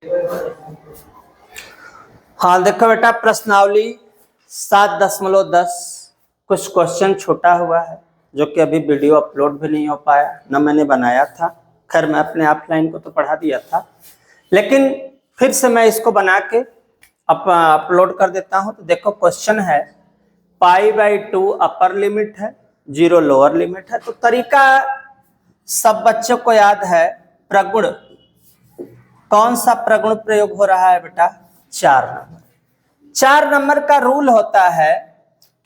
हाँ देखो बेटा, प्रश्नावली 7.10 कुछ क्वेश्चन छोटा हुआ है जो कि अभी वीडियो अपलोड भी नहीं हो पाया, न मैंने बनाया था। खैर मैं अपने ऑफलाइन को तो पढ़ा दिया था, लेकिन फिर से मैं इसको बना के अपलोड कर देता हूं। तो देखो क्वेश्चन है π/2 अपर लिमिट है, 0 लोअर लिमिट है। तो तरीका सब बच्चों को याद है। प्रगुण, कौन सा प्रगुण प्रयोग हो रहा है बेटा? 4 नंबर। 4 नंबर का रूल होता है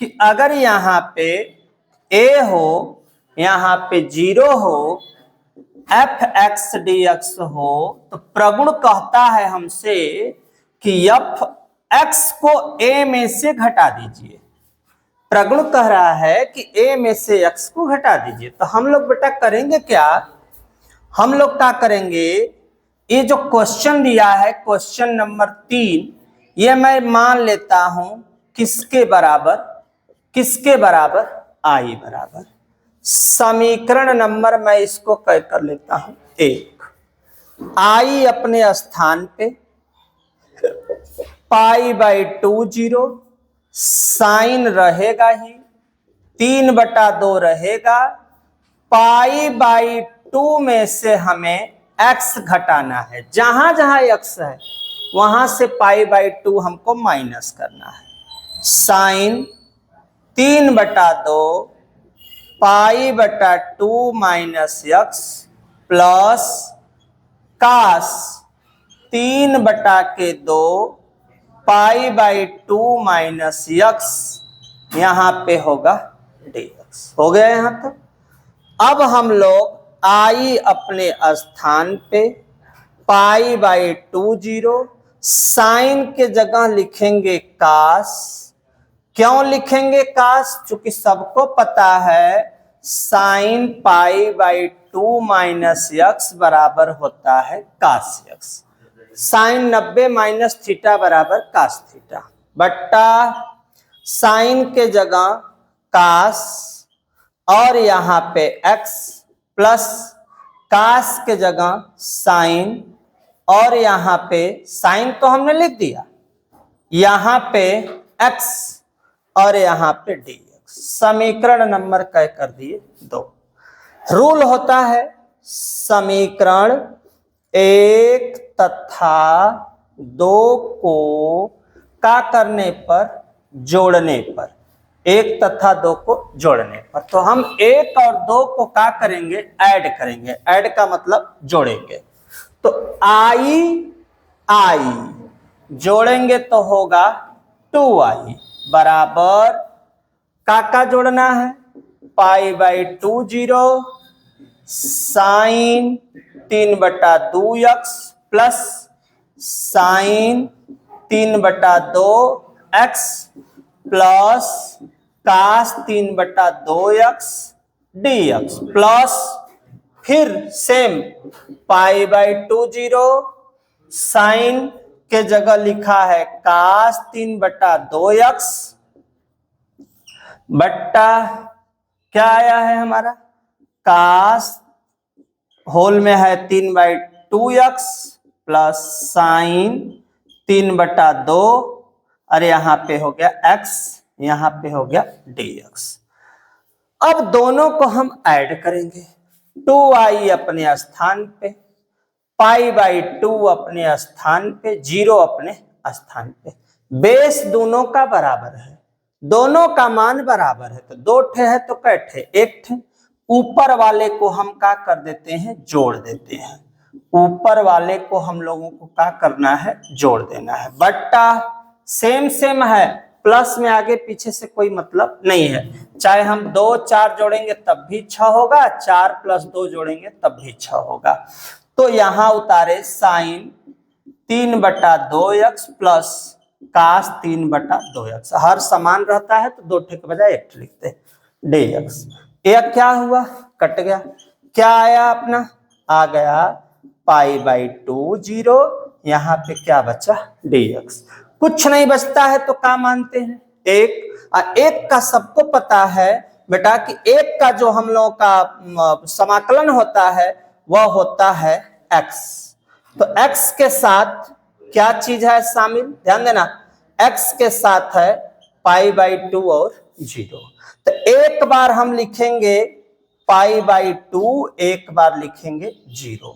कि अगर यहाँ पे a हो, यहाँ पे 0 हो, f(x)dx हो, तो प्रगुण कहता है हमसे कि f(x) को a में से घटा दीजिए। प्रगुण कह रहा है कि a में से x को घटा दीजिए। तो हम लोग बेटा करेंगे क्या? हम लोग क्या करेंगे, ये जो क्वेश्चन दिया है क्वेश्चन नंबर 3, ये मैं मान लेता हूं किसके बराबर? किसके बराबर? i बराबर। समीकरण नंबर मैं इसको कह कर लेता हूं 1। i अपने स्थान पे, π/2 0, साइन रहेगा ही, 3/2 रहेगा। π/2 में से हमें x घटाना है। जहां जहां x है वहां से π/2 हमको माइनस करना है। Sine 3/2 π/2 minus x plus cos 3/2 π/2 minus x, यहां पे होगा dx। हो गया यहां तक। अब हम लोग i अपने स्थान पे, π/2 0, साइन के जगह लिखेंगे कास। क्यों लिखेंगे कास? चूंकि सबको पता है साइन π/2 माइनस x बराबर होता है कास x। साइन 90 माइनस थीटा बराबर कास थीटा, बट्टा साइन के जगह कास और यहां पे x प्लस कास के जगह साइन, और यहां पे साइन तो हमने लिख दिया, यहां पे x और यहां पे dx। समीकरण नंबर क्या कर दिए? 2। रूल होता है समीकरण 1 तथा 2 को का करने पर? जोड़ने पर। 1 तथा 2 को जोड़ने पर। तो हम 1 और 2 को का करेंगे? ऐड करेंगे। ऐड का मतलब जोड़ेंगे। तो i जोड़ेंगे तो होगा 2i बराबर का जोड़ना है? π/2 0 sine 3/2x plus sine 3/2 x plus cos 3/2x dx plus फिर सेम π/2 0, साइन के जगह लिखा है कास 3/2x बट्टा क्या आया है हमारा? कास होल में है 3/2x प्लस साइन 3/2 और यहां पे हो गया x, यहां पे हो गया dx। अब दोनों को हम ऐड करेंगे। 2i अपने स्थान पे, π/2 अपने स्थान पे, 0 अपने स्थान पे। बेस दोनों का बराबर है, दोनों का मान बराबर है। तो 2 ठे है तो कै ठे? 1 ठे। ऊपर वाले को हम क्या कर देते हैं? जोड़ देते हैं। ऊपर वाले को हम लोगों को क्या करना है? जोड़ देना है। बट्टा सेम सेम है, प्लस में आगे पीछे से कोई मतलब नहीं है। चाहे हम 2 4 जोड़ेंगे तब भी 6 होगा, 4 + 2 जोड़ेंगे तब भी 6 होगा। तो यहां उतारे sign 3/2x plus cos 3/2x। हर समान रहता है तो 2 ठे के बजाय 1 ठे लिखते हैं dx। यह क्या हुआ? कट गया। क्या आया अपना? आ गया π/2 0, यहां पे क्या बचा? dx। कुछ नहीं बचता है तो क्या मानते हैं? 1। 1 का सबको पता है बेटा कि 1 का जो हम लोगों का समाकलन होता है वह होता है x। तो x के साथ क्या चीज है शामिल, ध्यान देना, x के साथ है π/2 और 0। तो एक बार हम लिखेंगे π/2, एक बार लिखेंगे 0।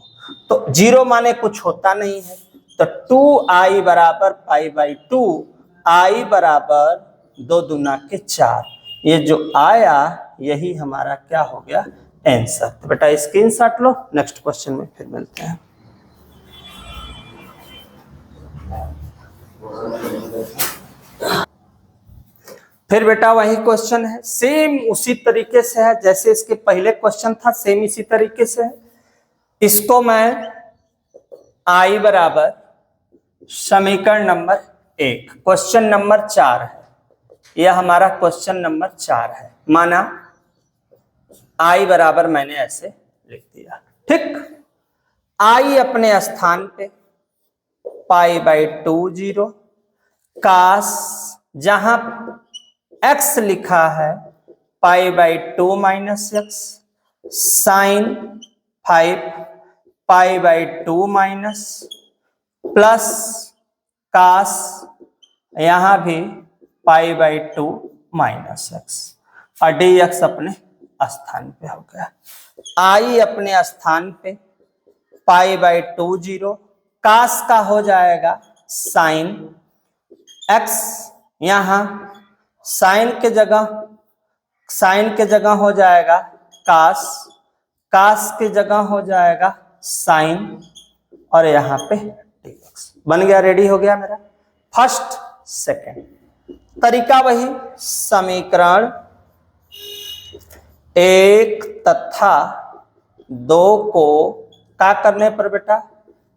तो 0 माने कुछ होता नहीं है, तो 2i बराबर π/2, i बराबर 2 दूना के 4। ये जो आया यही हमारा क्या हो गया, आंसर। तो बेटा स्क्रीनशॉट लो, नेक्स्ट क्वेश्चन में फिर मिलते हैं। फिर बेटा वही क्वेश्चन है, सेम उसी तरीके से है जैसे इसके पहले क्वेश्चन था, सेम इसी तरीके से है। इसको मैं i बराबर समीकरण नंबर 1, क्वेश्चन नंबर 4 है, यह हमारा क्वेश्चन नंबर 4 है। माना i बराबर मैंने ऐसे लिख दिया, ठीक। i अपने स्थान पे π/2 0, काश जहां x लिखा है π/2 minus x, sine 5 π/2 minus plus cos यहां भी π/2 माइनस x, और dx अपने स्थान पे हो गया। i अपने स्थान पे π/2 0, काश का हो जाएगा साइन x, यहां साइन के जगह हो जाएगा काश, काश के जगह हो जाएगा साइन, और यहाँ पे dx बन गया, रेडी हो गया मेरा फर्स्ट। सेकंड तरीका वही, समीकरण 1 तथा 2 को क्या करने पर बेटा,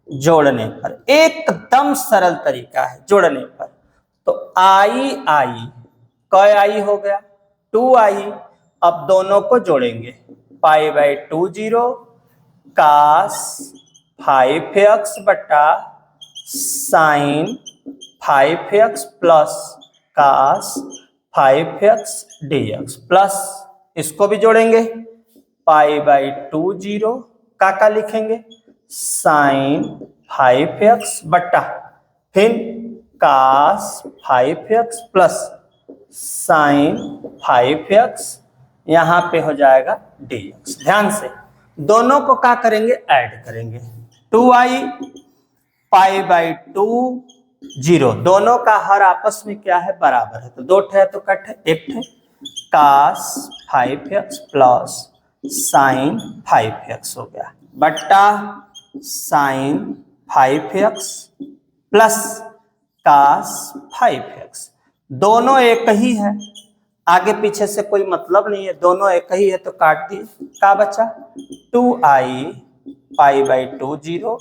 जोड़ने पर। एकदम सरल तरीका है जोड़ने पर। तो i कय आई हो गया, 2i। अब दोनों को जोड़ेंगे, π/2 0, काश 5x बटा साइन 5x प्लस काश 5x dx, प्लस इसको भी जोड़ेंगे, π/2 0 का लिखेंगे साइन 5x बटा फिर काश 5x प्लस साइन 5x, यहां पे हो जाएगा dx। ध्यान से दोनों को क्या करेंगे, ऐड करेंगे, 2i π/2 0, दोनों का हर आपस में क्या है, बराबर है, तो 2 है तो कट है, 1 है, काश 5x प्लस साइन 5x हो गया बट्टा साइन 5x प्लस काश 5x। दोनों एक ही है, आगे पीछे से कोई मतलब नहीं है, दोनों एक ही है, तो काट दिए, क्या बचा 2i π/2 0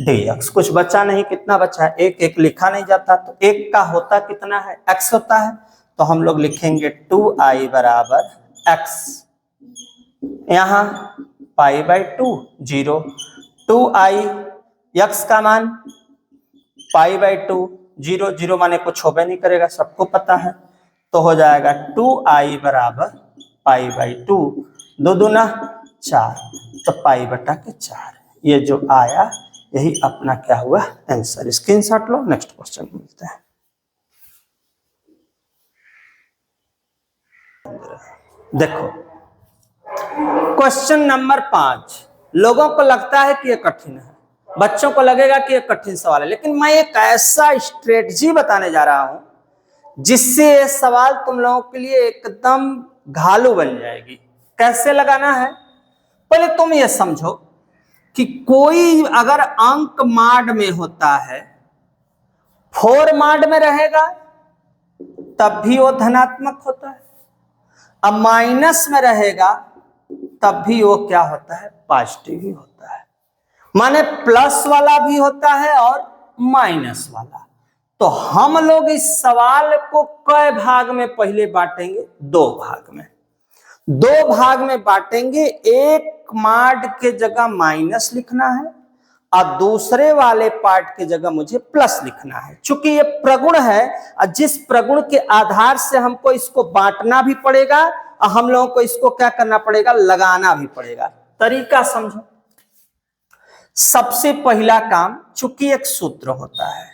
dx। कुछ बचा नहीं, कितना बचा है, 1 1 लिखा नहीं जाता, तो 1 का होता कितना है, x होता है, तो हम लोग लिखेंगे 2i बराबर x, यहां π/2 0, 2i x का मान π/2 0 0 माने कुछ होबे नहीं करेगा, सबको पता है, तो हो जाएगा 2i बराबर π/2, 2 दूना 4, तो π/4। ये जो आया यही अपना क्या हुआ, आंसर। स्क्रीनशॉट लो, नेक्स्ट क्वेश्चन मिलते हैं। देखो क्वेश्चन नंबर 5, लोगों को लगता है कि ये कठिन है, बच्चों को लगेगा कि ये कठिन सवाल है, लेकिन मैं एक ऐसा स्ट्रेटजी बताने जा रहा हूं जिससे ये सवाल तुम लोगों के लिए एकदम घालू बन जाएगी। कैसे लगाना है, पहले तुम ये समझो कि कोई अगर अंक माड में होता है, 4 माड में रहेगा तब भी वो धनात्मक होता है, अब माइनस में रहेगा तब भी वो क्या होता है, पॉजिटिव ही होता है। माने प्लस वाला भी होता है और माइनस वाला। तो हम लोग इस सवाल को कई भाग में पहले बांटेंगे, 2 भाग में, 2 भाग में बांटेंगे। एक माड के जगह माइनस लिखना है और दूसरे वाले पार्ट के जगह मुझे प्लस लिखना है। चूंकि ये प्रगुण है और जिस प्रगुण के आधार से हमको इसको बांटना भी पड़ेगा और हम लोगों को इसको क्या करना पड़ेगा, लगाना भी पड़ेगा। तरीका समझो, सबसे पहला काम, चूंकि एक सूत्र होता है,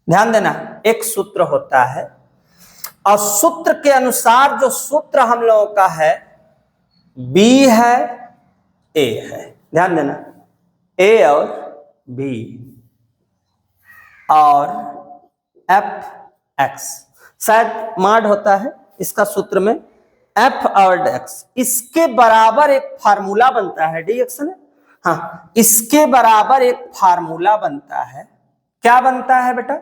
ध्यान देना, एक सूत्र होता है और सूत्र के अनुसार जो सूत्र हम लोगों का है B है A है, ध्यान देना, A और B और F(x), शायद माड होता है इसका सूत्र में, F और x, इसके बराबर एक फार्मूला बनता है, dx है, हाँ, इसके बराबर एक फार्मूला बनता है। क्या बनता है बेटा?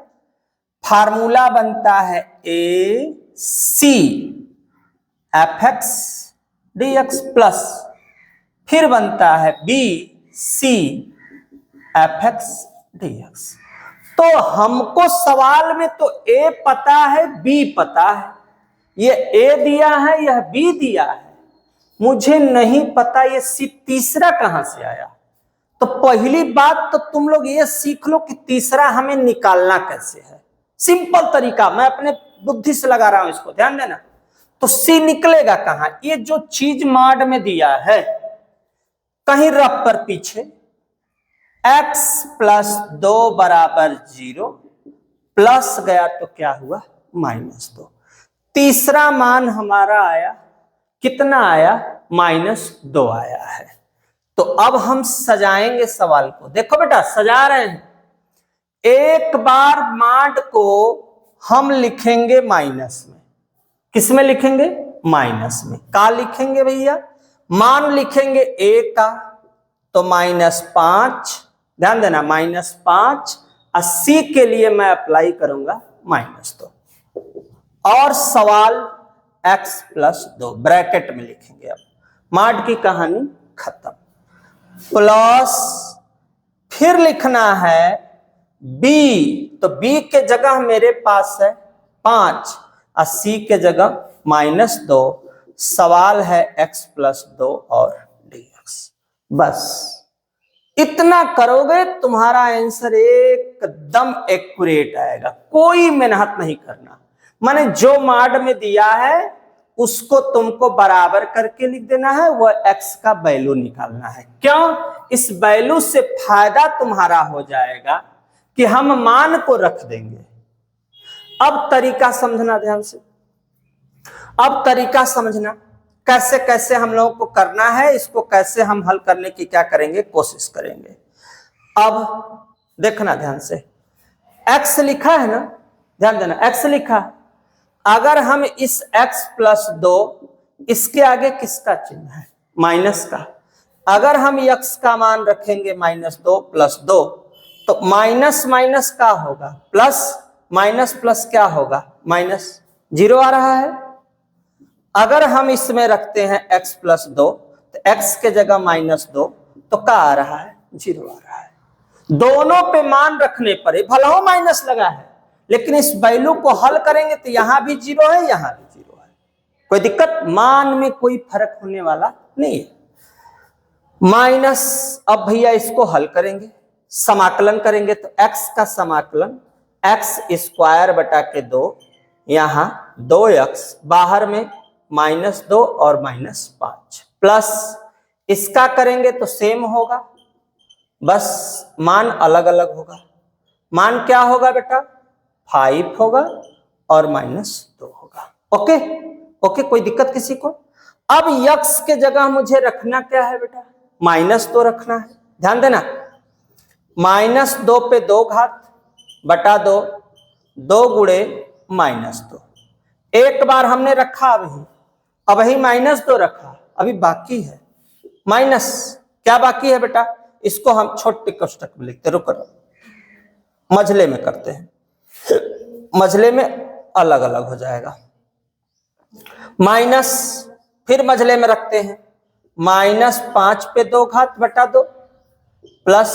फार्मूला बनता है a c fx dx plus, फिर बनता है b c fx dx। तो हमको सवाल में तो a पता है, b पता है, ये a दिया है, यह b दिया है, मुझे नहीं पता ये c तीसरा कहां से आया। तो पहली बात तो तुम लोग ये सीख लो कि तीसरा हमें निकालना कैसे है। सिंपल तरीका, मैं अपने बुद्धि से लगा रहा हूं इसको, ध्यान देना। तो c निकलेगा कहां? ये जो चीज माड में दिया है, कहीं रफ पर पीछे, x प्लस 2 बराबर 0, प्लस गया तो क्या हुआ? -2। तीसरा मान हमारा आया, कितना आया? -2 आया है। तो अब हम सजाएंगे सवाल को। देखो बेटा, सजा रहे हैं। एक बार माड को हम लिखेंगे माइनस में। किस में लिखेंगे? माइनस में। का लिखेंगे भैया? मान लिखेंगे a का, तो -5, ध्यान देना, -5, और c के लिए मैं अप्लाई करूंगा -2, और सवाल x प्लस 2 ब्रैकेट में लिखेंगे। अब माड की कहानी खत्म। प्लस फिर लिखना है b, तो b के जगह मेरे पास है 5 और c के जगह -2, सवाल है x प्लस 2 और dx। बस इतना करोगे तुम्हारा आंसर एकदम एक्यूरेट आएगा, कोई मेहनत नहीं करना। माने जो माड में दिया है उसको तुमको बराबर करके लिख देना है, वह x का वैल्यू निकालना है। क्यों? इस वैल्यू से फायदा तुम्हारा हो जाएगा कि हम मान को रख देंगे। अब तरीका समझना ध्यान से, अब तरीका समझना कैसे कैसे हम लोगों को करना है, इसको कैसे हम हल करने की क्या करेंगे, कोशिश करेंगे। अब देखना ध्यान से, x लिखा है ना, ध्यान देना, x लिखा। अगर हम इस x प्लस 2, इसके आगे किसका चिन्ह है? माइनस का। अगर हम x का मान रखेंगे -2 प्लस 2, तो माइनस माइनस का होगा प्लस, माइनस प्लस क्या होगा? माइनस, 0 आ रहा है। अगर हम इसमें रखते हैं x प्लस 2, तो x के जगह -2, तो क्या आ रहा है? 0 आ रहा है। दोनों पे मान रखने पर, भला हो माइनस लगा है, लेकिन इस वैल्यू को हल करेंगे तो यहां भी 0 है, यहां भी 0 है, कोई दिक्कत, मान में कोई फर्क होने वाला नहीं है। माइनस, अब भैया इसको हल करेंगे, समाकलन करेंगे, तो x का समाकलन x² बटा के 2, यहां 2x, बाहर में -2 और -5, प्लस इसका करेंगे तो सेम होगा, बस मान अलग अलग होगा। मान क्या होगा बेटा? 5 होगा और -2 होगा। ओके ओके, कोई दिक्कत किसी को? अब x के जगह मुझे रखना क्या है बेटा? -2 रखना है। ध्यान देना, -2 पे 2 घात बटा 2, 2 गुणे -2। एक बार हमने रखा, अभी -2 रखा, अभी बाकी है माइनस। क्या बाकी है बेटा? इसको हम छोटे कोष्टक में लिखते, रुको मझले में करते हैं, मझले में अलग अलग हो जाएगा। माइनस, फिर मझले में रखते हैं, -5 पे 2 घात बटा 2, प्लस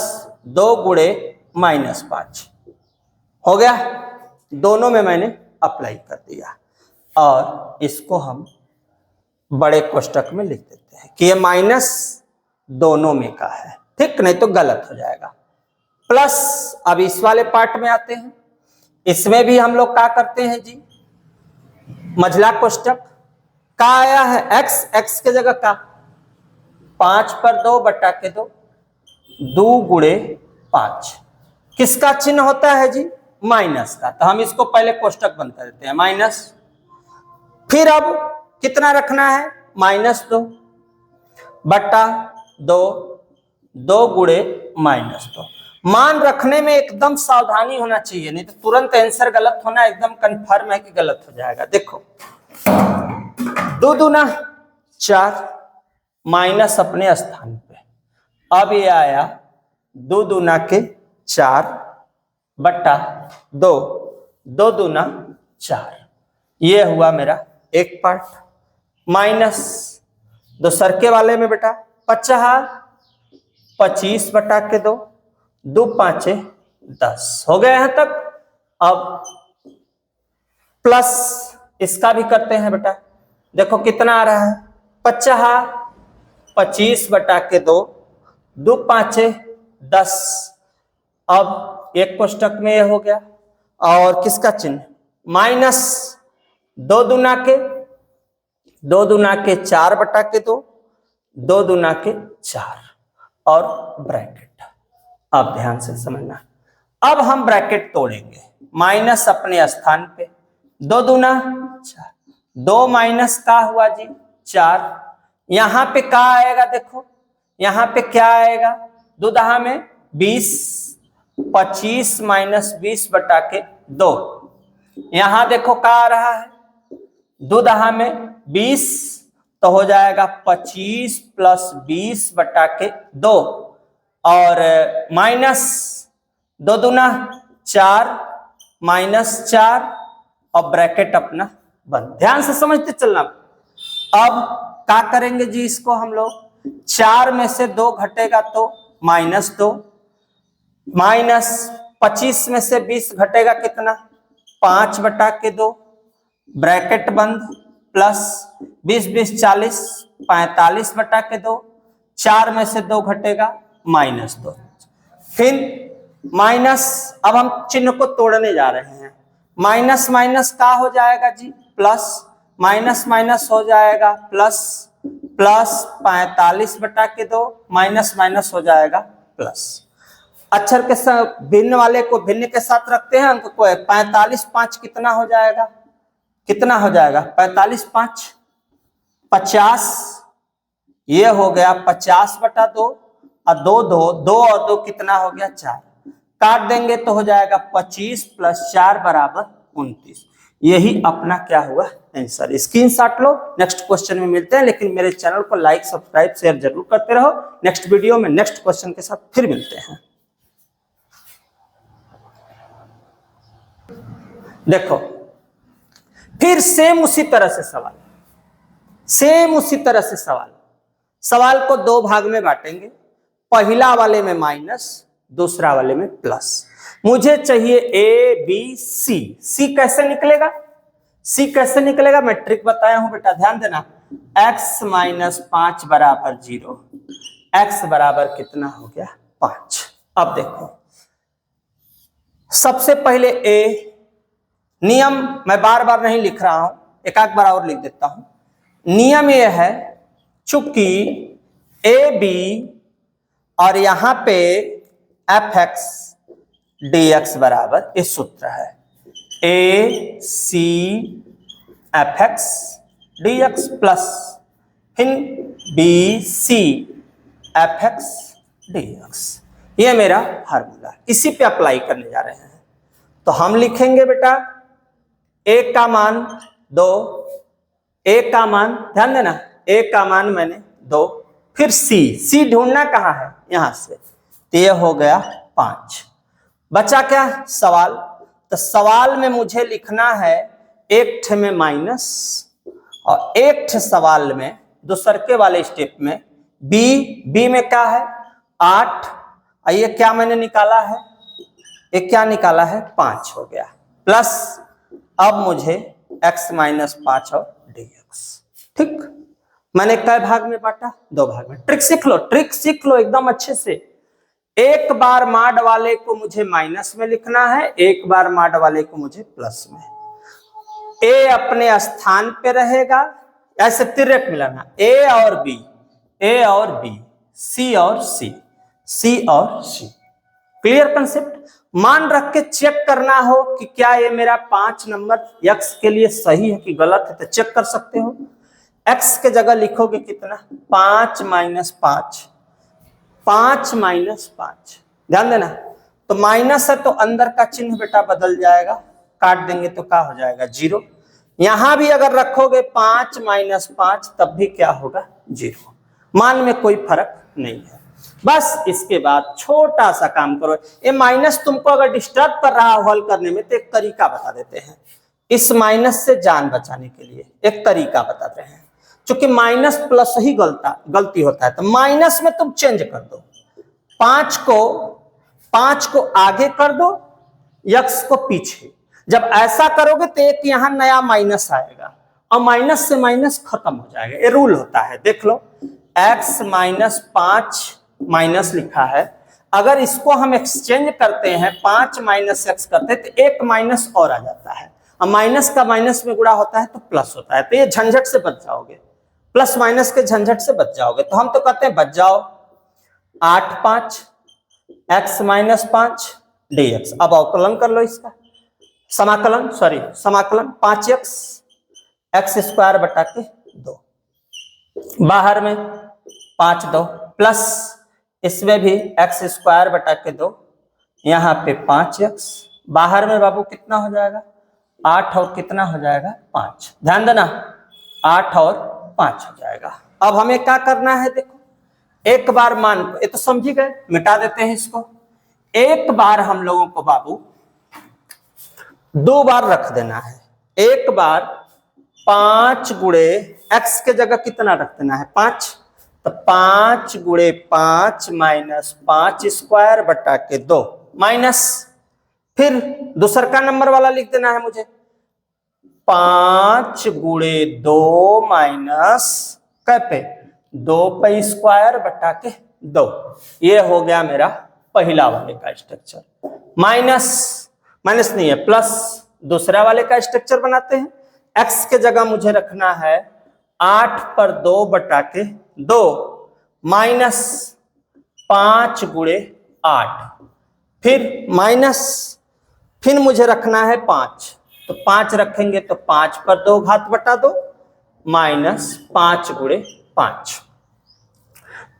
2 गुणे -5 हो गया। दोनों में मैंने अप्लाई कर दिया, और इसको हम बड़े कोष्टक में लिख देते हैं कि ये माइनस दोनों में का है, ठीक, नहीं तो गलत हो जाएगा। प्लस, अब इस वाले पार्ट में आते हैं, इसमें भी हम लोग क्या करते हैं जी? मझला कोष्टक का आया है x, x के जगह का 5 पर 2 बटा के 2, 2 गुणे 5। किसका चिन्ह होता है जी? माइनस का। तो हम इसको पहले कोष्टक बंद कर देते हैं, माइनस। फिर अब कितना रखना है? -2 बटा 2, 2 गुणे -2। मान रखने में एकदम सावधानी होना चाहिए, नहीं तो तुरंत आंसर गलत होना एकदम कंफर्म है कि गलत हो जाएगा। देखो 2 दूना 4, माइनस अपने स्थान पे। अब ये आया 2 दूना के 4 बटा 2, 2 दूना 4। ये हुआ मेरा एक पार्ट। माइनस दूसरके वाले में बेटा 25 बटा के 2, 2 5 10 हो गया यहां तक। अब प्लस इसका भी करते हैं बेटा। देखो कितना आ रहा है? 25 बटा के 2, 2 5 10। अब एक कोष्टक में ये हो गया। और किसका चिन्ह? माइनस 2 दूना के 4 बटा के 2, 2 दूना के 4 और ब्रैकेट। अब ध्यान से समझना, अब हम ब्रैकेट तोड़ेंगे। माइनस अपने स्थान पे, 2 दूना 4, 2 माइनस का हुआ जी 4। यहां पे क्या आएगा? देखो यहां पे क्या आएगा? 2 दहा में 20, 25 माइनस 20 बटा के 2। यहां देखो क्या आ रहा है? 2 दहा में 20 तो हो जाएगा 25 प्लस 20 बटा के 2 और माइनस 2 दूना 4 माइनस 4 और ब्रैकेट अपना बंद। ध्यान से समझते चलना। अब क्या करेंगे जी? इसको हम लोग 4 में से 2 घटेगा तो -2, माइनस 25 में से 20 घटेगा कितना? 5 बटा के 2, ब्रैकेट बंद, प्लस 20 20 40, 45 बटा के 2, 4 में से 2 घटेगा -2। फिर माइनस, अब हम चिन्ह को तोड़ने जा रहे हैं। माइनस माइनस का हो जाएगा जी प्लस, माइनस माइनस हो जाएगा प्लस, प्लस 45 बटा के 2 माइनस माइनस हो जाएगा प्लस। अक्षर के भिन्न वाले को भिन्न के साथ रखते हैं, अंक को 45 5 कितना हो जाएगा? कितना हो जाएगा? 45 5 50। ये हो गया 50 बटा 2 और 2 2 2 और 2 कितना हो गया? 4। काट देंगे तो हो जाएगा 25 प्लस 4 बराबर 29। यही अपना क्या हुआ? आंसर। स्क्रीनशॉट लो। नेक्स्ट क्वेश्चन में मिलते हैं, लेकिन मेरे चैनल को लाइक सब्सक्राइब शेयर जरूर करते रहो। नेक्स्ट वीडियो में नेक्स्ट क्वेश्चन के साथ फिर मिलते हैं। देखो फिर सेम उसी तरह से सवाल, सेम उसी तरह से सवाल को 2 भाग में बांटेंगे। पहला वाले में माइनस, दूसरा वाले में प्लस। मुझे चाहिए ए बी सी। सी कैसे निकलेगा? सी कैसे निकलेगा? मैं ट्रिक बताया हूं बेटा, ध्यान देना। x माइनस 5 बराबर 0, x बराबर कितना हो गया? 5। अब देखो सबसे पहले ए, नियम मैं बार बार नहीं लिख रहा हूं, एक आध बार और लिख देता हूं। नियम यह है, चूंकि ए बी और यहां पे एफ एक्स डी एक्स बराबर इस सूत्र है, a c f x d x plus फिर b c f x d x. ये मेरा फार्मूला, इसी पे अप्लाई करने जा रहे हैं। तो हम लिखेंगे बेटा ए का मान 2, ए का मान, ध्यान देना, ए का मान मैंने 2, फिर सी ढूंढना कहां है? यहां से। तो ये हो गया 5। बचा क्या? सवाल। तो सवाल में मुझे लिखना है एक ठे में माइनस और एक ठे सवाल में दूसरके वाले स्टेप में बी में क्या है? 8। और ये क्या मैंने निकाला है? ये क्या निकाला है? 5 हो गया। प्लस अब मुझे x माइनस 5 और dx। ठीक, मैंने कई भाग में बांटा? 2 भाग में। ट्रिक सीख लो, ट्रिक सीख लो एकदम अच्छे से। एक बार माड वाले को मुझे माइनस में लिखना है, एक बार माड वाले को मुझे प्लस में। ए अपने स्थान पे रहेगा, ऐसे तिरक मिलाना, ए और बी, सी और सी। सी और सी। Clear concept. मान रख के चेक करना हो कि क्या ये मेरा 5 नंबर x के लिए सही है कि गलत है, तो चेक कर सकते हो। x के जगह लिखोगे कितना, 5 माइनस 5, 5 माइनस 5, ध्यान देना। तो माइनस है तो अंदर का चिन्ह बेटा बदल जाएगा, काट देंगे तो क्या हो जाएगा, 0। यहां भी अगर रखोगे 5 माइनस 5 तब भी क्या होगा, 0। मान में कोई फर्क नहीं है। बस इसके बाद छोटा सा काम करो, ये माइनस तुमको अगर डिस्टर्ब कर रहा हो हल करने में तो एक तरीका बता देते हैं। इस माइनस से जान बचाने के लिए एक तरीका बताते हैं। क्योंकि माइनस प्लस ही गलती होता है, तो माइनस में तुम चेंज कर दो, 5 को आगे कर दो, x को पीछे। जब ऐसा करोगे तो एक यहां नया माइनस आएगा और माइनस से माइनस खत्म हो जाएगा। ये रूल होता है, देख लो। x माइनस 5 माइनस लिखा है, अगर इसको हम एक्सचेंज करते हैं 5 माइनस x करते हैं तो एक माइनस और आ जाता है, और माइनस का माइनस में गुणा होता है तो प्लस होता है। तो ये झंझट से बच जाओगे, प्लस माइनस के झंझट से बच जाओगे। तो हम तो कहते हैं बच जाओ, 8 5 x माइनस 5 dx। अब अवकलन कर लो इसका, समाकलन 5x x स्क्वायर बटा के 2, बाहर में 5 2 प्लस इसमें भी x स्क्वायर बटा के 2, यहाँ पे 5x, बाहर में बाबू कितना हो जाएगा, 8 और कितना हो जाएगा, 5। ध्यान देना, 8 और 5 हो जाएगा। अब हमें क्या करना है, देखो एक बार मान, ये तो समझी गए, मिटा देते हैं इसको। एक बार हम लोगों को बाबू 2 बार रख देना है। एक बार 5 गुणे x के जगह कितना रख देना है, 5, तो 5 गुणे 5 माइनस 5 स्क्वायर बटा के 2 माइनस, फिर दूसर का नंबर वाला लिख देना है मुझे, 5 गुणे 2 माइनस कै पे 2 पे स्क्वायर बटा के 2। ये हो गया मेरा पहला वाले का स्ट्रक्चर। माइनस माइनस नहीं है, प्लस दूसरा वाले का स्ट्रक्चर बनाते हैं। x के जगह मुझे रखना है 8 पर 2 बटा के 2 माइनस 5 गुणे 8, फिर माइनस, फिर मुझे रखना है 5, तो 5 रखेंगे तो 5 पर 2 घात बटा 2 माइनस 5 गुणे 5,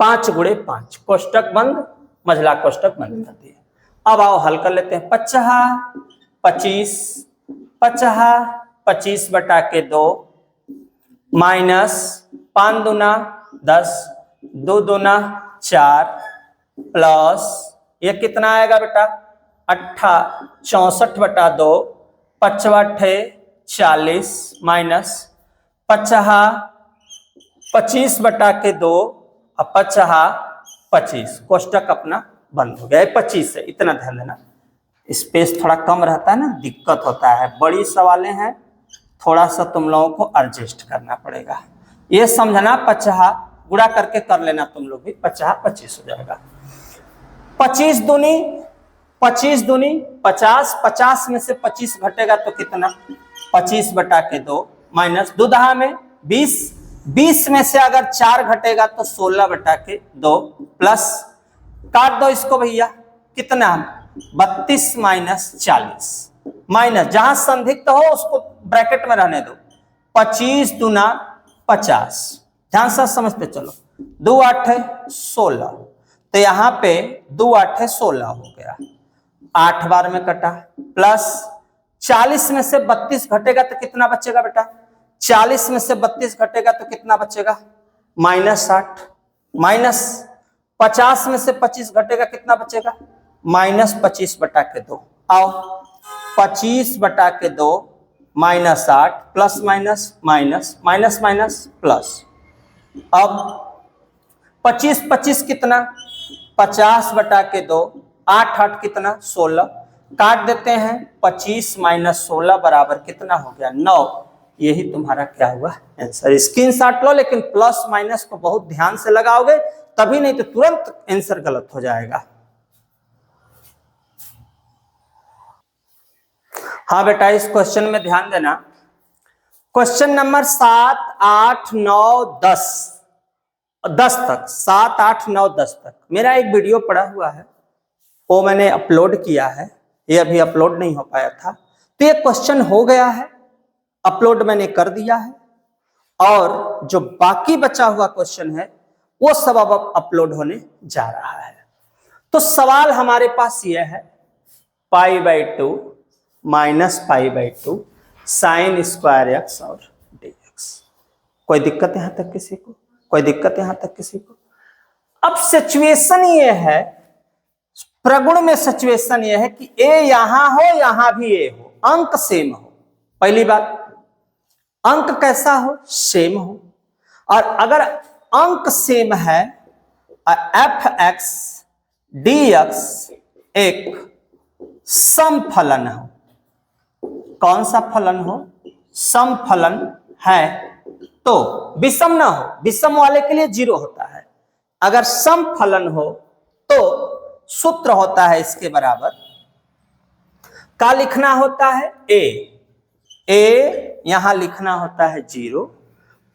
5 गुणे 5, कोष्टक बंद, मझला कोष्टक बंद कर दिए। अब आओ हल कर लेते हैं। 25 25 बटा के 2 माइनस 5 दूना 10, 2 दूना 4 प्लस ये कितना आएगा बेटा, 64 बटा 2, 5 40 माइनस 25 बटा के 2 और 25, कोष्टक अपना बंद हो गया। 25 है, इतना ध्यान देना, स्पेस थोड़ा कम रहता है ना, दिक्कत होता है। बड़ी सवालें हैं, थोड़ा सा तुम लोगों को एडजस्ट करना पड़ेगा। ये समझना, 50 गुणा करके कर लेना तुम लोग भी, 25 हो जाएगा। 25 दूनी 50, 50 में से 25 घटेगा तो कितना, 25 बटा के 2 माइनस 2 दहा में 20 में से अगर 4 घटेगा तो 16 बटा के 2 प्लस, काट दो इसको भैया, कितना 32 माइनस 40 माइनस, जहां संदिग्ध हो उसको ब्रैकेट में रहने दो, 25 दूना 50, ध्यान से समझते चलो, 2 8 है 16, तो यहाँ पे 2 8 है 16 हो गया, 8 बार में कटा, प्लस 40 में से 32 घटेगा तो कितना बचेगा बेटा, 40 में से 32 घटेगा तो कितना बचेगा, माइनस 60, माइनस 50 में से 25 घटेगा कितना बचेगा, माइनस 25 बटा के 2। आओ 25 बटा के 2 minus 8 plus minus minus minus minus plus. अब 25 कितना, 50 बटा के 2, 8 8 कितना 16, काट देते हैं, 25 माइनस 16 बराबर कितना हो गया 9। यही तुम्हारा क्या हुआ आंसर। स्क्रीनशॉट लो, लेकिन प्लस माइनस को बहुत ध्यान से लगाओगे, तभी नहीं तो तुरंत आंसर गलत हो जाएगा। हाँ बेटा, इस क्वेश्चन में ध्यान देना। क्वेश्चन नंबर 7 8 9 10 10 तक, 7, 8, 9, 10 तक मेरा एक वीडियो पड़ा हुआ है, वो मैंने अपलोड किया है, ये अभी अपलोड नहीं हो पाया था। तो ये क्वेश्चन हो गया है, अपलोड मैंने कर दिया है, और जो बाकी बचा हुआ क्वेश्चन है वो सब अब अपलोड होने जा रहा है। तो सवाल हमारे पास ये है, π/2 माइनस π/2 साइन स्क्वायर एक्स और dx। कोई दिक्कत यहां तक किसी को? कोई दिक्कत यहां तक किसी को? अब सिचुएशन ये है, प्रगुण में सिचुएशन ये है कि a यहां हो, यहां भी a हो, अंक सेम हो। पहली बात, अंक कैसा हो? सेम हो। और अगर अंक सेम है, f(x) dx एक सम फलन हो। कौन सा फलन हो? सम फलन है तो विषम ना हो, विषम वाले के लिए 0 होता है। अगर सम फलन हो तो सूत्र होता है इसके बराबर, क्या लिखना होता है? a यहां लिखना होता है 0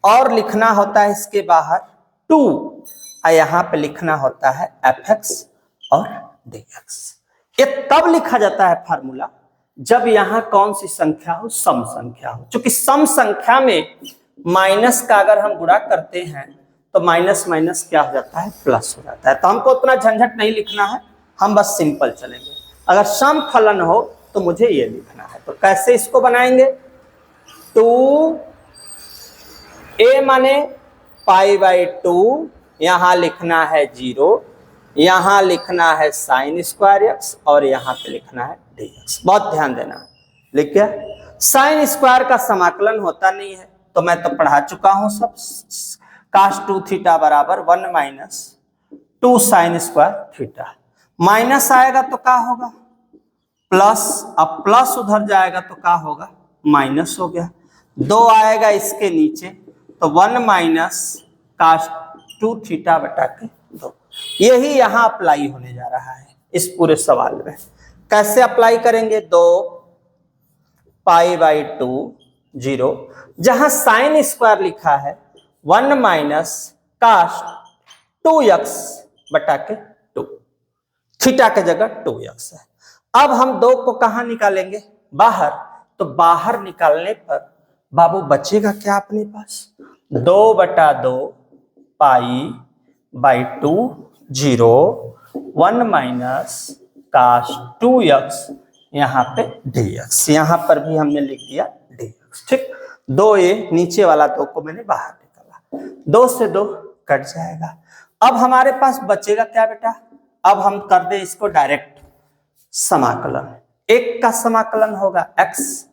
और लिखना होता है इसके बाहर 2, और यहां पे लिखना होता है f(x) और dx। ये तब लिखा जाता है फार्मूला जब यहां कौन सी संख्या हो? सम संख्या हो। क्योंकि सम संख्या में माइनस का अगर हम गुणा करते हैं तो माइनस माइनस क्या हो जाता है? प्लस हो जाता है। तो हमको उतना झंझट नहीं लिखना है, हम बस सिंपल चलेंगे। अगर सम फलन हो तो मुझे ये लिखना है। तो कैसे इसको बनाएंगे? 2a माने π/2, यहां लिखना है 0, यहां लिखना है साइन स्क्वायर एक्स और यहां पे लिखना है dx। बहुत ध्यान देना। लिख गया? साइन स्क्वायर का समाकलन होता नहीं है, तो मैं तो पढ़ा चुका हूं सब। cos 2 थीटा बराबर 1 minus 2 sine square theta. Minus आएगा तो क्या होगा? प्लस। अब प्लस उधर जाएगा तो क्या होगा? माइनस हो गया। 2 आएगा इसके नीचे तो 1 माइनस cos 2 थीटा बटा के 2। यही यहां अप्लाई होने जा रहा है इस पूरे सवाल में। कैसे अप्लाई करेंगे? 2 π/2 0, जहां साइन स्क्वायर लिखा है 1 माइनस cos 2x बटा के 2, थीटा के जगह 2x है। अब हम 2 को कहां निकालेंगे? बाहर। तो बाहर निकालने पर बाबू बचेगा क्या अपने पास? 2/2 π/2 0 1 माइनस cos 2x यहां पे dx। यहां पर भी हमने लिख दिया dx। ठीक, 2a नीचे वाला 2 को मैंने बाहर निकाला, 2 से 2 कट जाएगा। अब हमारे पास बचेगा क्या बेटा? अब हम कर दे इसको डायरेक्ट समाकलन। एक का समाकलन होगा x,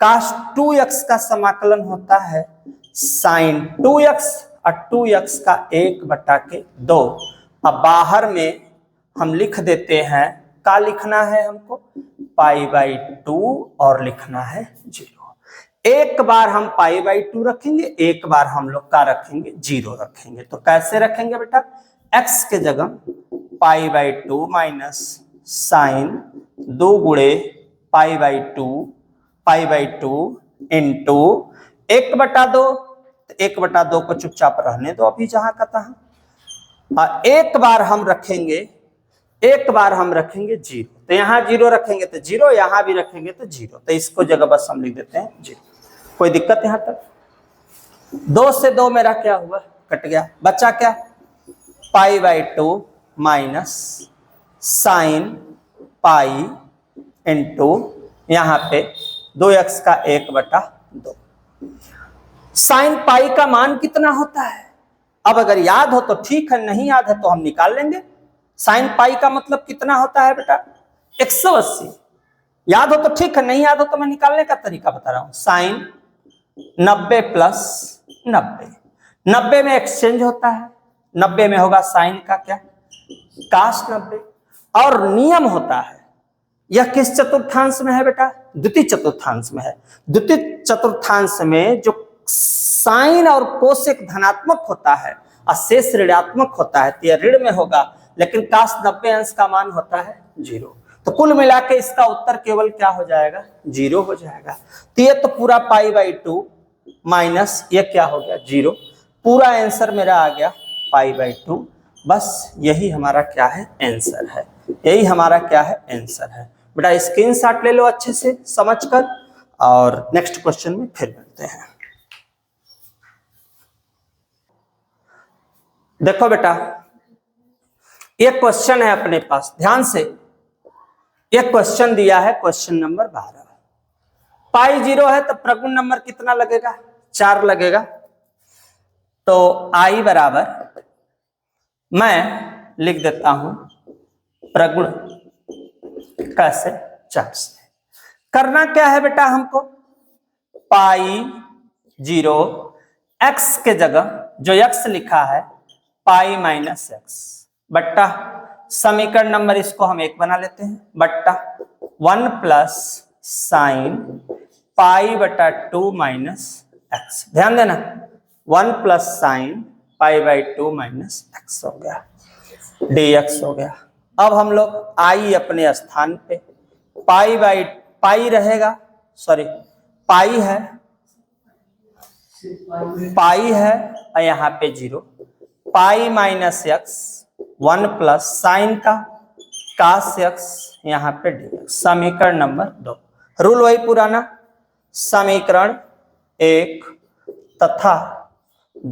cos 2x का समाकलन होता है sin 2x और 2x का 1/2। अब बाहर में हम लिख देते हैं, क्या लिखना है हमको? π/2 और लिखना है 0। एक बार हम π/2 रखेंगे, एक बार हम लोग का रखेंगे 0 रखेंगे। तो कैसे रखेंगे बेटा? x के जगह π/2 माइनस साइन 2 गुणे π/2 इंटू 1/2। 1/2 को चुपचाप रहने दो अभी जहां का तहां। एक बार हम रखेंगे 0। तो यहां 0 रखेंगे तो 0, यहां भी रखेंगे तो 0। तो इसको जगह बस हम लिख देते हैं 0। कोई दिक्कत यहां तक? 2 से 2 मेरा क्या हुआ? कट गया। बचा क्या? π/2 माइनस साइन पाई इंटू यहां पे 2x का 1/2। साइन पाई का मान कितना होता है? अब अगर याद हो तो ठीक है, नहीं याद है तो हम निकाल लेंगे। साइन पाई का मतलब कितना होता है बेटा? 180। याद हो तो ठीक है, नहीं याद हो तो मैं निकालने का तरीका बता रहा हूं। साइन 90 प्लस 90, 90 में एक्सचेंज होता है, 90 में होगा साइन का क्या? cos 90। और नियम होता है, यह किस चतुर्थांश में है बेटा? द्वितीय चतुर्थांश में है। द्वितीय चतुर्थांश में जो साइन और कोसेक धनात्मक होता है और शेष ऋणात्मक होता है, तो यह ऋण में होगा, लेकिन cos 90 अंश का मान होता है 0। तो कुल मिला के इसका उत्तर केवल क्या हो जाएगा? 0 हो जाएगा। तो ये तो पूरा π/2 माइनस ये क्या हो गया? 0। पूरा आंसर मेरा आ गया पाई बाई 2। बस यही हमारा क्या है, आंसर है। यही हमारा क्या है, आंसर है। बेटा स्क्रीनशॉट ले लो अच्छे से समझकर, और नेक्स्ट क्वेश्चन में फिर मिलते हैं। देखो बेटा एक क्वेश्चन है अपने पास, ध्यान से। एक क्वेश्चन दिया है, क्वेश्चन नंबर 12। पाई 0 है तो प्रगुण नंबर कितना लगेगा, 4 लगेगा। तो आई बराबर मैं लिख देता हूं प्रगुण कैसे, 4 से। करना क्या है बेटा हमको, पाई 0 x के जगह जो x लिखा है पाई माइनस एक्स बट्टा, समीकरण नंबर इसको हम 1 बना लेते हैं, बट्टा 1 प्लस साइन पाई बटा 2 माइनस एक्स। ध्यान देना 1 plus sine pi by 2 minus x हो गया, dx हो गया। अब हम लोग आई अपने स्थान पे, पाई बाई पाई रहेगा, सॉरी पाई है और यहाँ पे 0, pi minus x 1 plus sign का कास एक्स यहाँ पे dx। समीकरण नंबर 2, रूल वही पुराना, समीकरण 1 तथा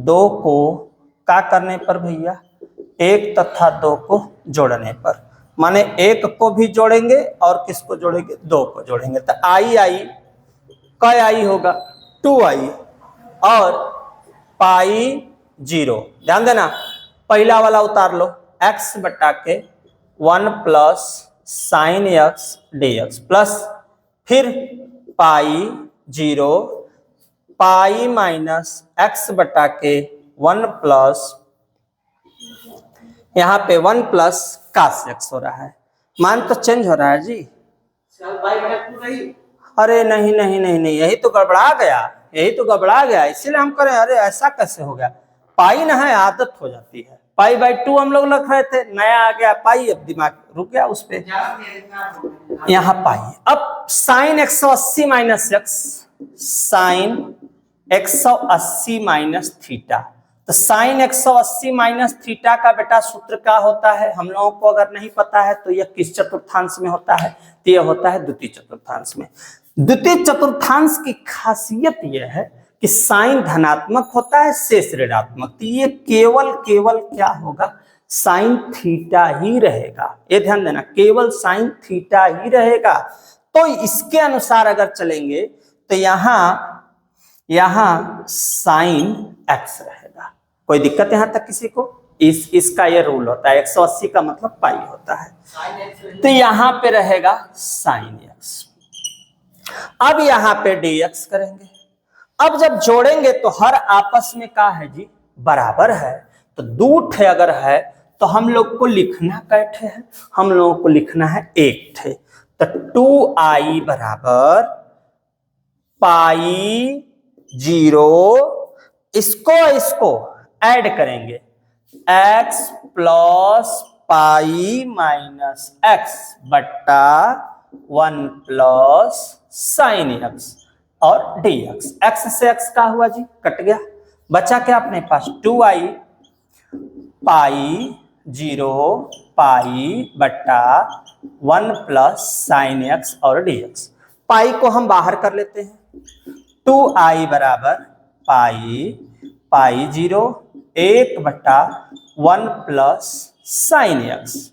2 को क्या करने पर भैया, 1 तथा 2 को जोड़ने पर, माने 1 को भी जोड़ेंगे और किसको जोड़ेंगे, 2 को जोड़ेंगे। तो आई क्या आई होगा, 2i और पाई 0। ध्यान देना पहला वाला उतार लो, x बटा के 1 plus sine x dx plus फिर पाई 0 पाई माइनस एक्स बटा के 1 प्लस, यहाँ पे 1 प्लस कास एक्स हो रहा है। मान तो चेंज हो रहा है जी, अरे नहीं नहीं नहीं नहीं, यही तो गड़बड़ा गया, यही तो गड़बड़ा गया, इसीलिए हम करें अरे ऐसा कैसे हो गया। पाई ना है, आदत हो जाती है। पाई बाई 2 हम लोग लिख रहे थे, नया आ गया पाई, अब दिमाग रुक गया उस पे, यहाँ पाई। अब sine 180 minus x, sine 180 minus theta. तो साइन 180 माइनस थीटा का बेटा सूत्र क्या होता है, हम लोगों को अगर नहीं पता है तो यह किस चतुर्थांश में होता है, तो यह होता है द्वितीय चतुर्थांश में। द्वितीय चतुर्थांश की खासियत यह है कि साइन धनात्मक होता है, शेष ऋणात्मक। तो ये केवल क्या होगा, साइन थीटा ही रहेगा। ये ध्यान देना, केवल साइन थीटा ही रहेगा। तो इसके अनुसार अगर चलेंगे तो यहां साइन एक्स रहेगा। कोई दिक्कत यहां तक किसी को, इसका ये रूल होता है, 180 का मतलब पाई होता है, तो यहां पे रहेगा साइन एक्स। अब यहां पे dx करेंगे। अब जब जोड़ेंगे तो हर आपस में क्या है जी, बराबर है। तो 2 ठे अगर है तो हम लोग को लिखना कैठे है, हम लोगों को लिखना है 1 ठे। तो 2i बराबर पाई 0, इसको ऐड करेंगे, x plus pi minus x बट्टा 1 प्लस साइन एक्स और dx। x से x का हुआ जी, कट गया, बचा क्या अपने पास 2i पाई 0 पाई बट्टा 1 प्लस साइन एक्स और dx। पाई को हम बाहर कर लेते हैं, 2i बराबर पाई 0 1 बट्टा 1 प्लस साइन एक्स।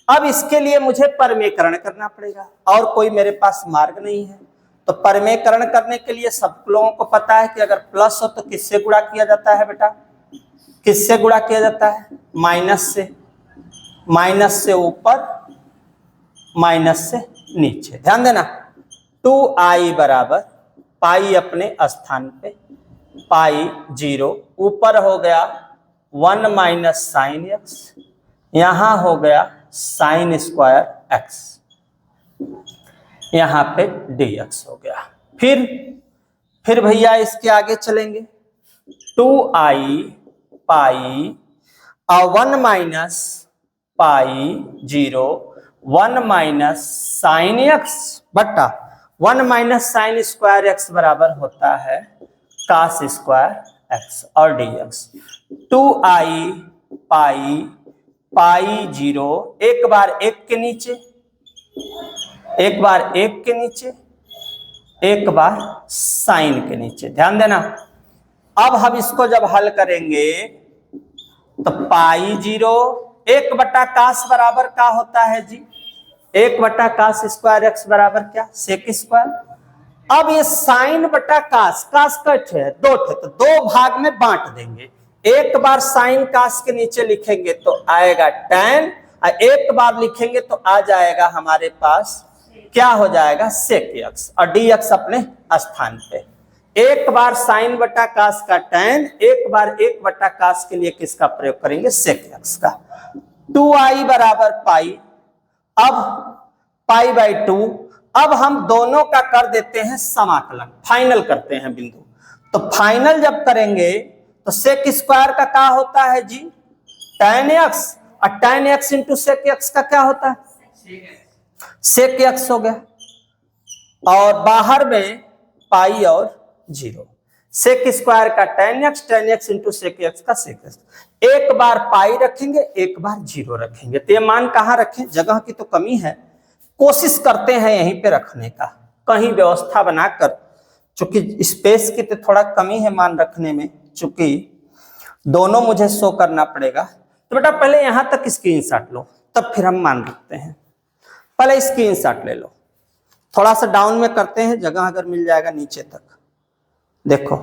अब इसके लिए मुझे परमेकरण करना पड़ेगा और कोई मेरे पास मार्ग नहीं है। तो परमेकरण करने के लिए सब लोगों को पता है कि अगर प्लस हो तो किससे गुणा किया जाता है बेटा, किससे गुणा किया जाता है, माइनस से। माइनस से ऊपर माइनस से नीचे। ध्यान देना 2i बराबर पाई अपने स्थान पे, पाई 0 ऊपर हो गया 1 माइनस साइन एक्स, यहां हो गया साइन स्क्वायर एक्स, यहां पे dx हो गया। फिर भैया इसके आगे चलेंगे, 2i पाई और 1 minus pi 0 1 minus sine x बट्टा 1 माइनस साइन स्क्वायर एक्स बराबर होता है कास स्क्वायर एक्स और dx। 2i पाई, पाई 0, एक बार एक के नीचे, एक बार एक के नीचे, एक बार साइन के नीचे। ध्यान देना, अब हम इसको जब हल करेंगे तो पाई 0 1 बटा कास बराबर क्या होता है जी, 1 बटा कास स्क्वायर एक्स बराबर क्या, सेक स्क्वायर। अब ये साइन बटा कास, कास कट है दो थे तो दो भाग में बांट देंगे, एक बार साइन कास के नीचे लिखेंगे तो आएगा tan, और एक बार लिखेंगे तो आ जाएगा हमारे पास क्या हो जाएगा सेक एक्स, और डी एक्स अपने स्थान पे। एक बार साइन बटा कास का tan, एक बार 1 बटा कास के लिए किसका प्रयोग करेंगे, सेक एक्स का। 2i बराबर पाई, अब पाई बाई 2, अब हम दोनों का कर देते हैं समाकलन, फाइनल करते हैं बिंदु। तो फाइनल जब करेंगे तो सेक स्क्वायर का क्या होता है जी, tan x, और tan x into sec x का क्या होता है, सेक एक्स हो गया, और बाहर में पाई और 0, सेक स्क्वायर का tan x into sec x का सेक एक्स। एक बार पाई रखेंगे, एक बार 0 रखेंगे, तो ये मान कहाँ रखें, जगह की तो कमी है, कोशिश करते हैं यहीं पे रखने का, कहीं व्यवस्था बनाकर, चूंकि स्पेस की तो थोड़ा कमी है मान रखने में, चूंकि दोनों मुझे शो करना पड़ेगा। तो बेटा पहले यहां तक स्क्रीनशॉट लो, तब फिर हम मान रखते हैं। पहले स्क्रीनशॉट ले लो, थोड़ा सा डाउन में करते हैं, जगह अगर मिल जाएगा नीचे तक। देखो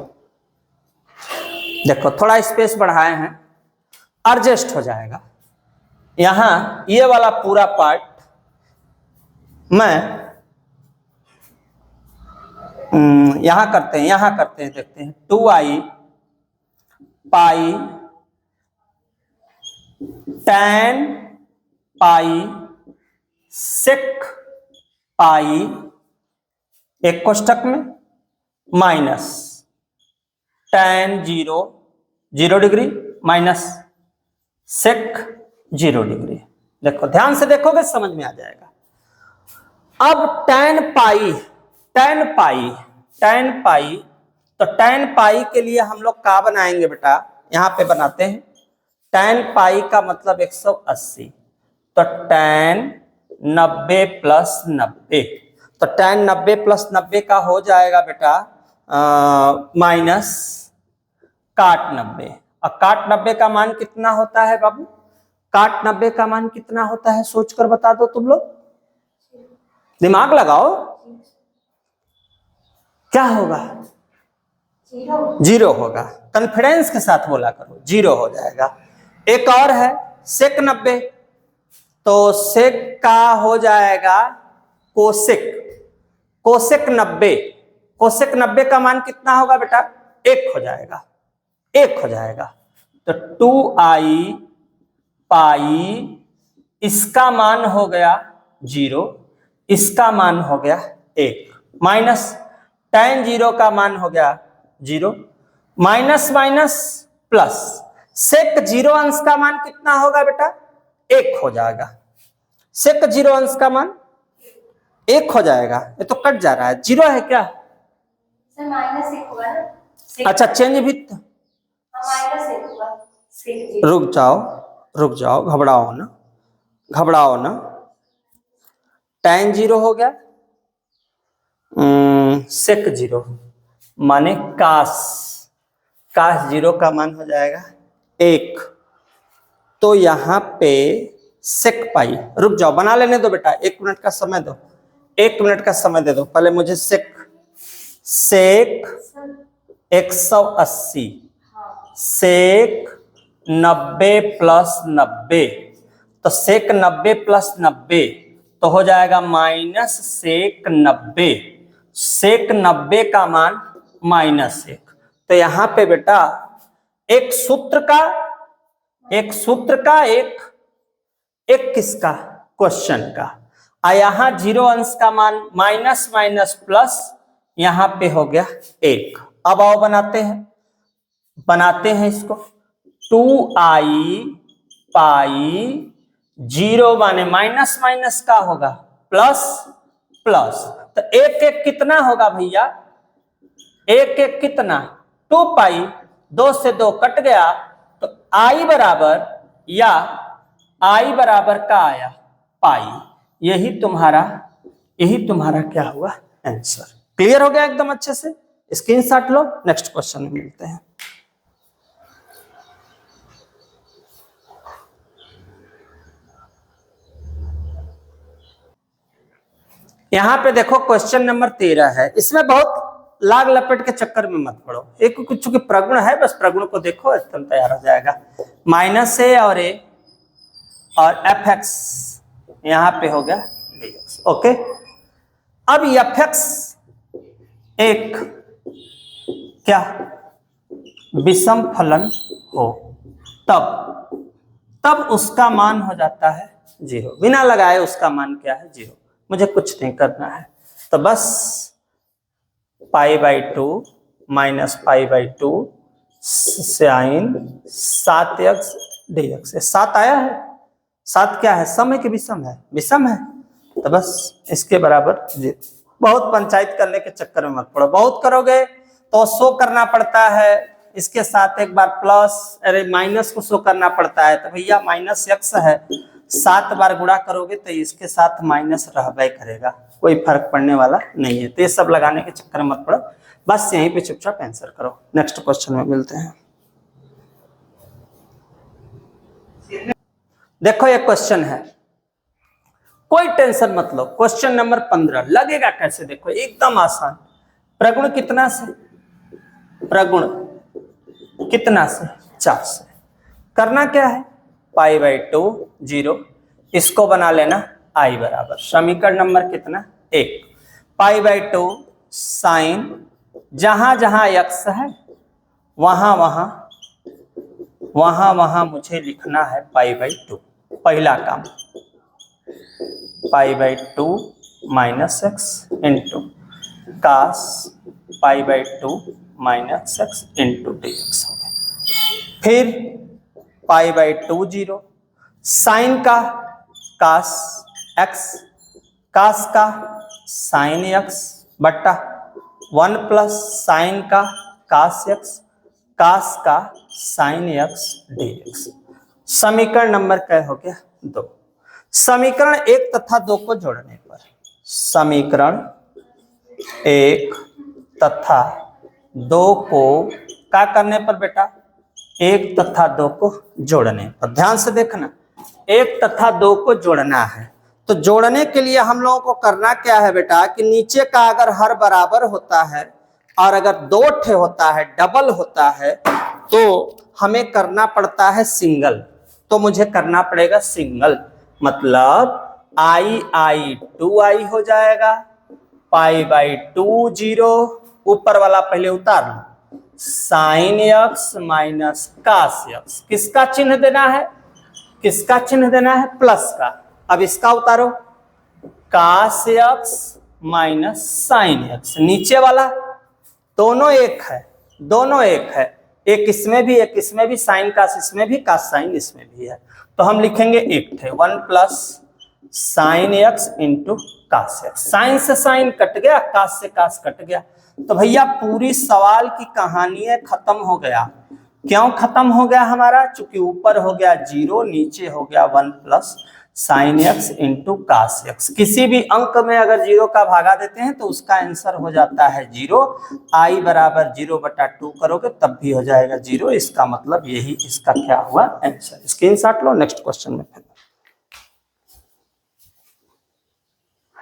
देखो थोड़ा स्पेस बढ़ाए हैं, एडजस्ट हो जाएगा। यहां ये वाला पूरा पार्ट मैं यहां करते हैं, देखते हैं 2i पाई tan पाई सेक पाई, एक कोष्टक में minus tan 0 degree minus sec 0 degree. देखो ध्यान से देखोगे समझ में आ जाएगा। अब tan पाई तो tan पाई के लिए हम लोग क्या बनाएंगे बेटा, यहां पे बनाते हैं, tan पाई का मतलब 180, तो tan 90 प्लस 90, तो tan 90 प्लस 90 का हो जाएगा बेटा माइनस काट 90, और काट 90 का मान कितना होता है बाबू, काट 90 का मान कितना होता है सोचकर बता दो तुम लोग, दिमाग लगाओ, क्या होगा, 0 होगा, कॉन्फिडेंस के साथ बोला करो, 0 हो जाएगा। एक और है सेक 90, तो सेक का हो जाएगा कोसेक 90 का मान कितना होगा बेटा, 1 हो जाएगा, तो 2i पाई, इसका मान हो गया 0, इसका मान हो गया 1, माइनस tan 0 का मान हो गया 0, माइनस माइनस प्लस, सेक 0 अंश का मान कितना होगा बेटा, 1 हो जाएगा, सेक 0 अंश का मान 1 हो जाएगा। ये तो कट जा रहा है, 0 है क्या सर, माइनस 1 होगा ना, अच्छा चेंज भी, माइनस 1 होगा, रुक जाओ, घबराओ ना, tan 0 हो गया, सेक 0 माने कास 0 का मान हो जाएगा 1, तो यहां पे सेक पाई, रुक जाओ बना लेने दो बेटा, 1 मिनट का समय दो, 1 मिनट का समय दे दो, पहले मुझे सेक 180, सेक 90 प्लस 90, तो सेक 90 प्लस 90 तो हो जाएगा माइनस सेक 90, सेक 90 का मान -1, तो यहां पे बेटा एक सूत्र का एक किसका, क्वेश्चन का, और यहां 0 अंश का मान माइनस माइनस प्लस, यहां पे हो गया 1। अब आओ बनाते हैं इसको, 2i पाई 0 माने माइनस माइनस का होगा प्लस, तो एक कितना होगा भैया, एक कितना 2 पाई, 2 से 2 कट गया, तो i बराबर या आई बराबर का आया पाई, यही तुम्हारा क्या हुआ आंसर। क्लियर हो गया एकदम अच्छे से, स्क्रीनशॉट लो, नेक्स्ट क्वेश्चन में मिलते हैं। यहां पे देखो क्वेश्चन नंबर 13 है, इसमें बहुत लाग लपेट के चक्कर में मत पड़ो, एक कुछ चूंकि प्रगुण है, बस प्रगुण को देखो एकदम तैयार हो जाएगा। माइनस ए और ए और एफ एक्स यहां पे हो गया dx, ओके। अब एफ एक्स एक क्या विषम फलन हो तब उसका मान हो जाता है 0, बिना लगाए उसका मान क्या है 0, मुझे कुछ नहीं करना है, तो बस π/2 माइनस π/2 साइन 7x dx, 7 आया है, 7 क्या है, सम है कि विषम है, विषम है, तो बस इसके बराबर 0। बहुत पंचायत करने के चक्कर में मत पड़ो, बहुत करोगे तो शो करना पड़ता है, इसके साथ एक बार प्लस अरे माइनस को शो करना पड़ता है, तो भैया माइनस x है, 7 बार गुणा करोगे तो इसके साथ माइनस रहबे करेगा, कोई फर्क पड़ने वाला नहीं है, तो ये सब लगाने के चक्कर में मत पड़ो, बस यहीं पे चुपचाप आंसर करो। नेक्स्ट क्वेश्चन में मिलते हैं। देखो ये क्वेश्चन है, कोई टेंशन मत लो, क्वेश्चन नंबर 15 लगेगा कैसे, देखो एकदम आसान। प्रगुण कितना से, प्रगुण कितना से 4 से, करना क्या है π/2 0, इसको बना लेना i बराबर, समीकरण नंबर कितना 1, π/2 साइन जहां जहां x है वहां मुझे लिखना है π/2, पहला काम π/2 minus x into cos π/2 minus x into dx हो गया। फिर π/2 0, साइन का कास x, कास का साइन x बट्टा 1 प्लस साइन का कास x, कास का साइन x dx। समीकरण नंबर क्या हो गया 2। समीकरण 1 तथा 2 को जोड़ने पर, समीकरण 1 तथा 2 को क्या करने पर बेटा, 1 तथा 2 को जोड़ने पर, ध्यान से देखना, 1 तथा 2 को जोड़ना है, तो जोड़ने के लिए हम लोगों को करना क्या है बेटा, कि नीचे का अगर हर बराबर होता है और अगर 2 ठे होता है, डबल होता है, तो हमें करना पड़ता है सिंगल, तो मुझे करना पड़ेगा सिंगल, मतलब i 2i हो जाएगा, π/2 0, ऊपर वाला पहले उतार लो, sine x minus cos x, किसका चिन्ह देना है, किसका चिन्ह देना है, प्लस का, अब इसका उतारो, कास x माइनस साइन x, नीचे वाला दोनों एक है, दोनों एक है, एक इसमें भी साइन कास इसमें भी, कास साइन इसमें भी है, तो हम लिखेंगे एक थे 1 plus sine x into cos x, sine से साइन कट गया, कास से कास कट गया, तो भैया पूरी सवाल की कहानी खत्म हो गया। क्यों खत्म हो गया हमारा, चूंकि ऊपर हो गया 0, नीचे हो गया 1 plus sine x into cos x, किसी भी अंक में अगर 0 का भागा देते हैं तो उसका आंसर हो जाता है 0, i बराबर 0/2 करोगे तब भी हो जाएगा 0, इसका मतलब यही इसका क्या हुआ आंसर। स्क्रीनशॉट लो, नेक्स्ट क्वेश्चन में फिर